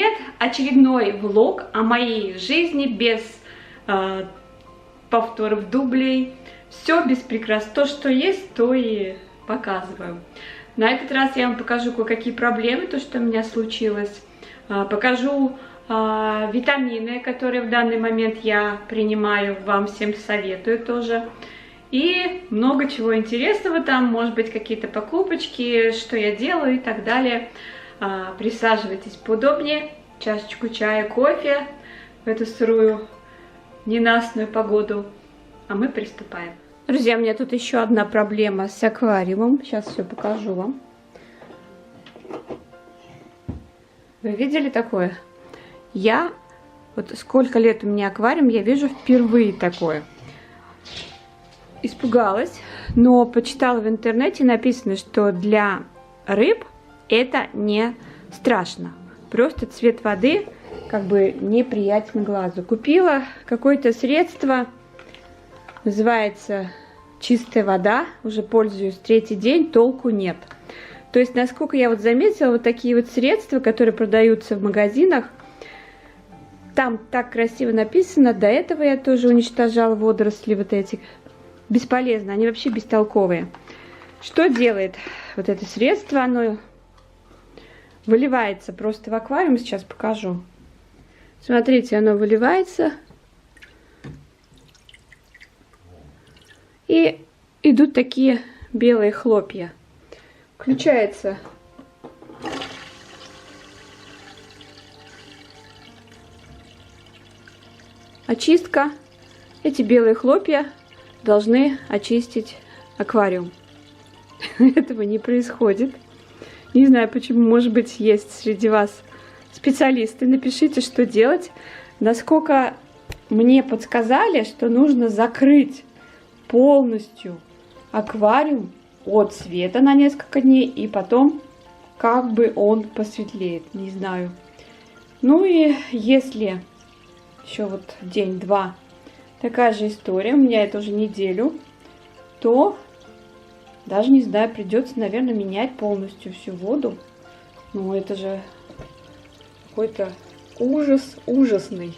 привет! Очередной влог о моей жизни без повторов, дублей. Все без прикрас. То, что есть, то и показываю. На этот раз я вам покажу кое-какие проблемы, то, что у меня случилось. Покажу витамины, которые в данный момент я принимаю, вам всем советую тоже. И много чего интересного там, может быть, какие-то покупочки, что я делаю и так далее. Присаживайтесь поудобнее, чашечку чая, кофе в эту сырую ненастную погоду, а мы приступаем. Друзья, у меня тут еще одна проблема с аквариумом. Сейчас все покажу вам. Вы видели такое? Вот сколько лет у меня аквариум, я вижу впервые такое. Испугалась, но почитала в интернете, написано, что для рыб это не страшно. Просто цвет воды как бы неприятен глазу. Купила какое-то средство, называется чистая вода. Уже пользуюсь третий день, толку нет. То есть, насколько я вот заметила, вот такие вот средства, которые продаются в магазинах, там так красиво написано. До этого я тоже уничтожала водоросли вот эти. Бесполезно, они вообще бестолковые. Что делает вот это средство? Оно выливается просто в аквариум. Сейчас покажу. Смотрите, оно выливается. И идут такие белые хлопья. Включается очистка. Эти белые хлопья должны очистить аквариум. Этого не происходит. Не знаю, почему, может быть, есть среди вас специалисты. Напишите, что делать. Насколько мне подсказали, что нужно закрыть полностью аквариум от света на несколько дней, и потом как бы он посветлеет. Не знаю. Ну и если еще вот день-два такая же история, у меня это уже неделю, то даже не знаю, придется, наверное, менять полностью всю воду. Ну, это же какой-то ужас ужасный.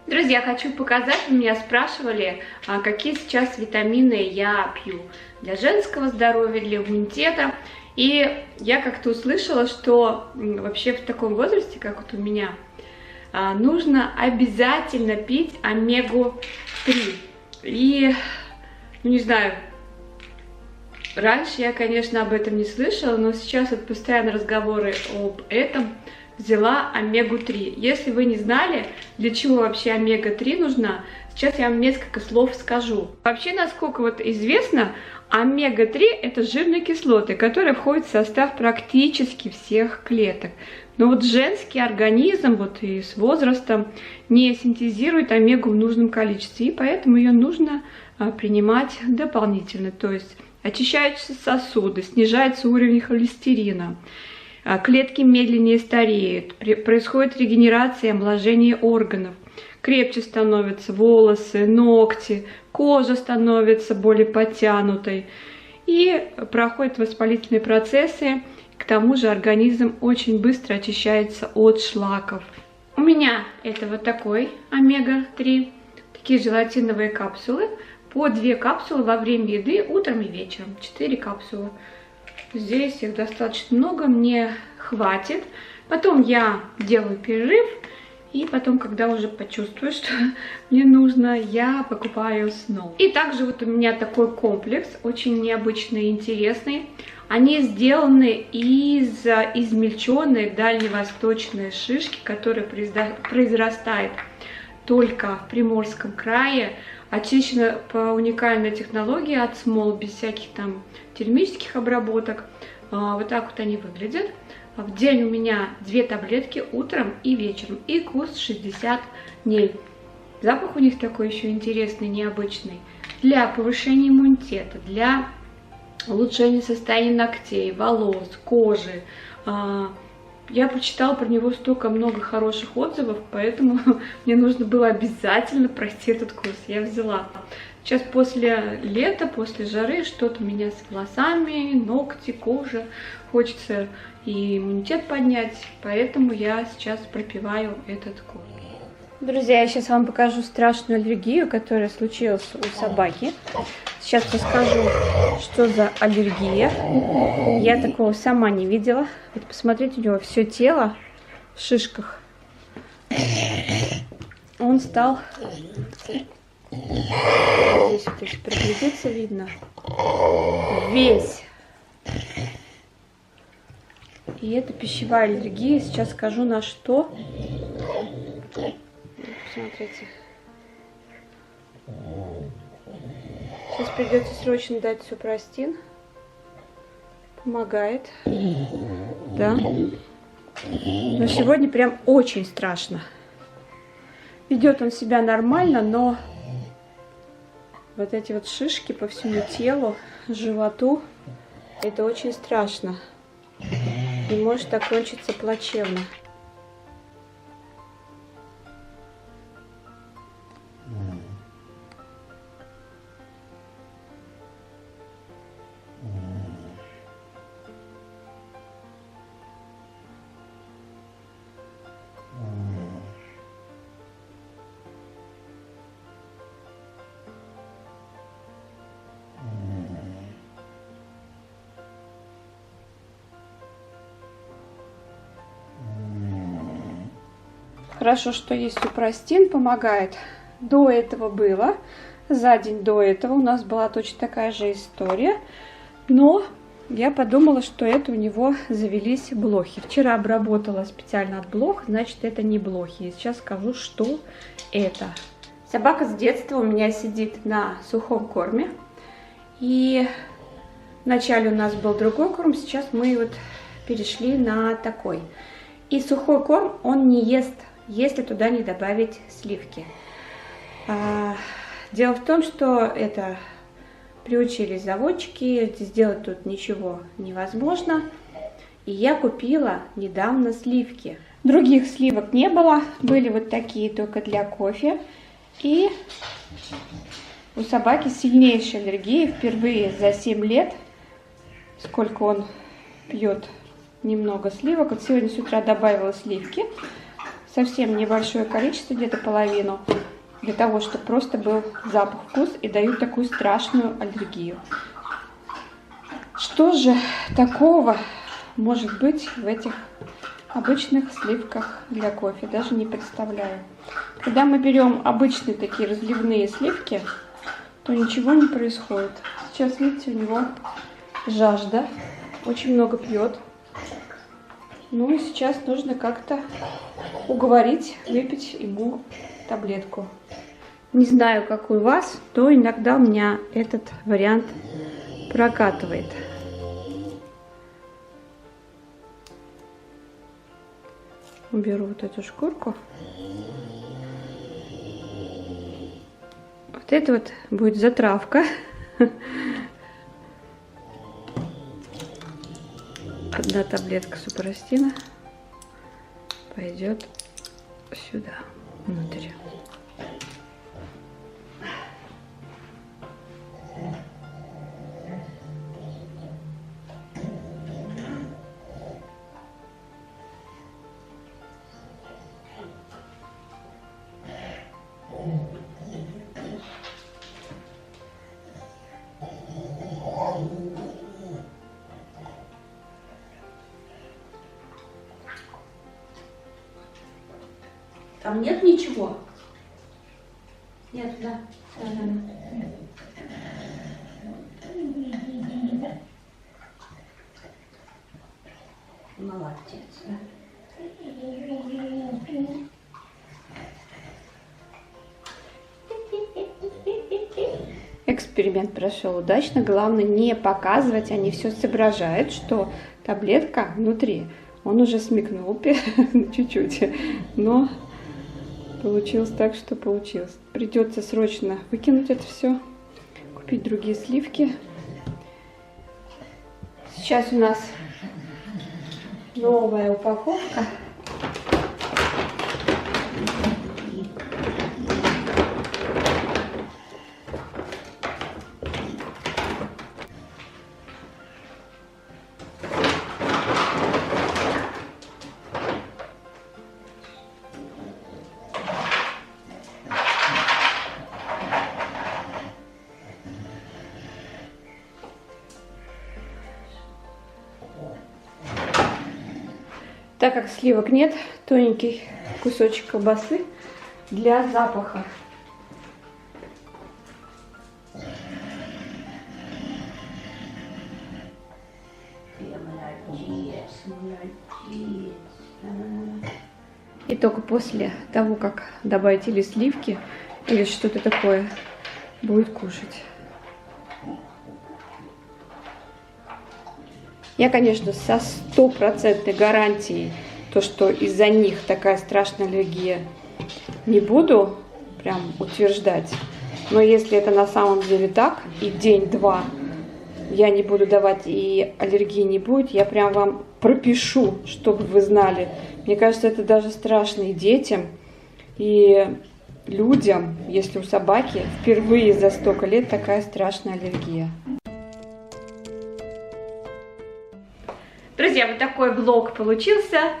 Друзья, хочу показать, вы меня спрашивали, какие сейчас витамины я пью для женского здоровья, для иммунитета. И я как-то услышала, что вообще в таком возрасте, как вот у меня, нужно обязательно пить омегу-3. И, ну не знаю, раньше я, конечно, об этом не слышала, но сейчас вот постоянно разговоры об этом. Взяла омегу-3. Если вы не знали, для чего вообще омега-3 нужна, сейчас я вам несколько слов скажу. Вообще, насколько вот известно, омега-3 это жирные кислоты, которые входят в состав практически всех клеток. Но вот женский организм вот и с возрастом не синтезирует омегу в нужном количестве, и поэтому ее нужно принимать дополнительно. То есть очищаются сосуды, снижается уровень холестерина, клетки медленнее стареют, происходит регенерация и омоложение органов, крепче становятся волосы, ногти, кожа становится более подтянутой, и проходят воспалительные процессы. К тому же организм очень быстро очищается от шлаков. У меня это вот такой омега-3, такие желатиновые капсулы, по 2 капсулы во время еды утром и вечером, 4 капсулы. Здесь их достаточно много, мне хватит. Потом я делаю перерыв, и потом, когда уже почувствую, что мне нужно, я покупаю снова. И также вот у меня такой комплекс, очень необычный и интересный. Они сделаны из измельченной дальневосточной шишки, которая произрастает только в Приморском крае. Очищена по уникальной технологии от смол, без всяких там термических обработок. Вот так вот они выглядят. В день у меня 2 таблетки утром и вечером. И курс 60 дней. Запах у них такой еще интересный, необычный. Для повышения иммунитета, для улучшения состояния ногтей, волос, кожи. Я прочитала про него столько много хороших отзывов, поэтому мне нужно было обязательно пройти этот курс. Я взяла. Сейчас после лета, после жары, что-то у меня с волосами, ногти, кожа. Хочется и иммунитет поднять, поэтому я сейчас пропиваю этот корм. Друзья, я сейчас вам покажу страшную аллергию, которая случилась у собаки. Сейчас расскажу, что за аллергия. Я такого сама не видела. Вот посмотрите, у него все тело в шишках. Он стал... Здесь вот, если приглядеться, видно. Весь. И это пищевая аллергия. Сейчас скажу на что. Посмотрите. Сейчас придется срочно дать супрастин. Помогает. Да. Но сегодня прям очень страшно. Ведет он себя нормально, но вот эти вот шишки по всему телу, животу, это очень страшно. И может окончиться плачевно. Хорошо, что есть супрастин, помогает. До этого было, за день до этого у нас была точно такая же история, но я подумала, что это у него завелись блохи. Вчера обработала специально от блох, значит это не блохи. И сейчас скажу, что это. Собака с детства у меня сидит на сухом корме. И вначале у нас был другой корм, сейчас мы вот перешли на такой. И сухой корм он не ест, если туда не добавить сливки. Дело в том, что это приучились заводчики, сделать тут ничего невозможно. И я купила недавно сливки. Других сливок не было, были вот такие только для кофе. И у собаки сильнейшая аллергия, впервые за 7 лет, сколько он пьет немного сливок. Вот сегодня с утра добавила сливки. Совсем небольшое количество, где-то половину, для того, чтобы просто был запах, вкус, и дают такую страшную аллергию. Что же такого может быть в этих обычных сливках для кофе? Даже не представляю. Когда мы берем обычные такие разливные сливки, то ничего не происходит. Сейчас, видите, у него жажда, очень много пьет. Ну и сейчас нужно как-то уговорить выпить ему таблетку. Не знаю, как у вас, то иногда у меня этот вариант прокатывает. Уберу вот эту шкурку. Вот это вот будет затравка. Одна таблетка супрастина пойдет сюда, внутрь. Там нет ничего? Нет, да. Молодец, да. Эксперимент прошел удачно. Главное не показывать, они все соображают, что таблетка внутри. Он уже смекнул чуть-чуть, но получилось так, что получилось. Придется срочно выкинуть это все, купить другие сливки. Сейчас у нас новая упаковка. Так как сливок нет, тоненький кусочек колбасы для запаха. И только после того, как добавить или сливки, или что-то такое, будет кушать. Я, конечно, со 100% гарантией, то, что из-за них такая страшная аллергия, не буду прям утверждать. Но если это на самом деле так, и день-два я не буду давать, и аллергии не будет, я прям вам пропишу, чтобы вы знали. Мне кажется, это даже страшно и детям, и людям, если у собаки впервые за столько лет такая страшная аллергия. Друзья, вот такой влог получился.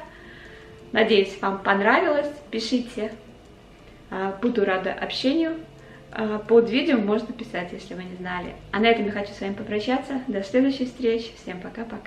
Надеюсь, вам понравилось. Пишите. Буду рада общению. Под видео можно писать, если вы не знали. А на этом я хочу с вами попрощаться. До следующих встреч. Всем пока-пока.